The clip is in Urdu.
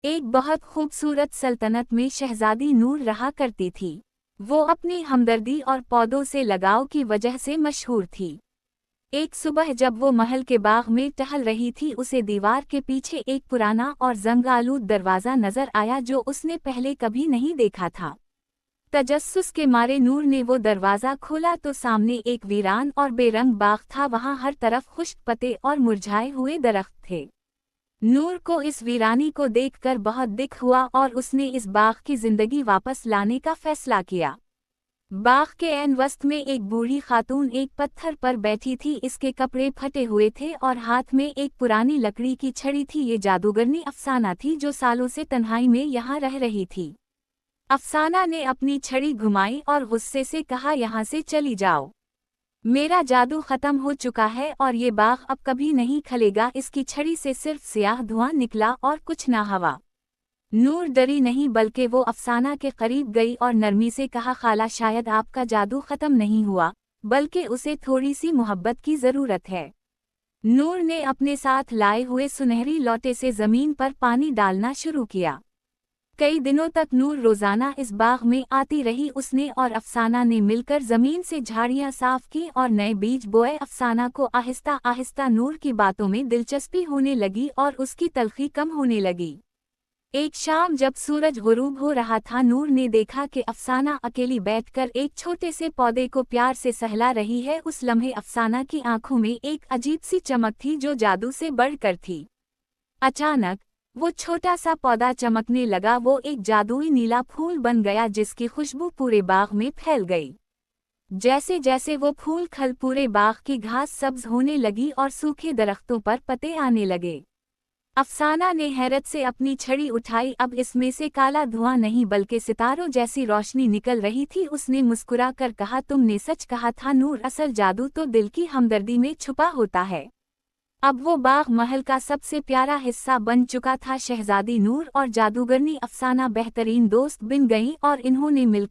ایک بہت خوبصورت سلطنت میں شہزادی نور رہا کرتی تھی۔ وہ اپنی ہمدردی اور پودوں سے لگاؤ کی وجہ سے مشہور تھی۔ ایک صبح جب وہ محل کے باغ میں ٹہل رہی تھی، اسے دیوار کے پیچھے ایک پرانا اور زنگ آلود دروازہ نظر آیا جو اس نے پہلے کبھی نہیں دیکھا تھا۔ تجسس کے مارے نور نے وہ دروازہ کھولا تو سامنے ایک ویران اور بے رنگ باغ تھا۔ وہاں ہر طرف خشک پتے اور مرجھائے ہوئے درخت تھے۔ نور کو اس ویرانی کو دیکھ کر بہت دکھ ہوا اور اس نے اس باغ کی زندگی واپس لانے کا فیصلہ کیا۔ باغ کے عین وسط میں ایک بوڑھی خاتون ایک پتھر پر بیٹھی تھی۔ اس کے کپڑے پھٹے ہوئے تھے اور ہاتھ میں ایک پرانی لکڑی کی چھڑی تھی۔ یہ جادوگرنی افسانہ تھی جو سالوں سے تنہائی میں یہاں رہ رہی تھی۔ افسانہ نے اپنی چھڑی گھمائی اور غصے سے کہا، یہاں سے چلی جاؤ، میرا جادو ختم ہو چکا ہے اور یہ باغ اب کبھی نہیں کھلے گا۔ اس کی چھڑی سے صرف سیاہ دھواں نکلا اور کچھ نہ ہوا۔ نور ڈری نہیں بلکہ وہ افسانہ کے قریب گئی اور نرمی سے کہا، خالہ شاید آپ کا جادو ختم نہیں ہوا بلکہ اسے تھوڑی سی محبت کی ضرورت ہے۔ نور نے اپنے ساتھ لائے ہوئے سنہری لوٹے سے زمین پر پانی ڈالنا شروع کیا۔ کئی دنوں تک نور روزانہ اس باغ میں آتی رہی۔ اس نے اور افسانہ نے مل کر زمین سے جھاڑیاں صاف کی اور نئے بیج بوئے۔ افسانہ کو آہستہ آہستہ نور کی باتوں میں دلچسپی ہونے لگی اور اس کی تلخی کم ہونے لگی۔ ایک شام جب سورج غروب ہو رہا تھا، نور نے دیکھا کہ افسانہ اکیلی بیٹھ کر ایک چھوٹے سے پودے کو پیار سے سہلا رہی ہے۔ اس لمحے افسانہ کی آنکھوں میں ایک عجیب سی چمک تھی جو جادو سے بڑھ کر تھی۔ اچانک وہ چھوٹا سا پودا چمکنے لگا۔ وہ ایک جادوئی نیلا پھول بن گیا جس کی خوشبو پورے باغ میں پھیل گئی۔ جیسے جیسے وہ پھول کھل، پورے باغ کی گھاس سبز ہونے لگی اور سوکھے درختوں پر پتے آنے لگے۔ افسانہ نے حیرت سے اپنی چھڑی اٹھائی۔ اب اس میں سے کالا دھواں نہیں بلکہ ستاروں جیسی روشنی نکل رہی تھی۔ اس نے مسکرا کر کہا، تم نے سچ کہا تھا نور، اصل جادو تو دل کی ہمدردی میں چھپا ہوتا ہے۔ اب وہ باغ محل کا سب سے پیارا حصہ بن چکا تھا۔ شہزادی نور اور جادوگرنی افسانہ بہترین دوست بن گئیں اور انہوں نے مل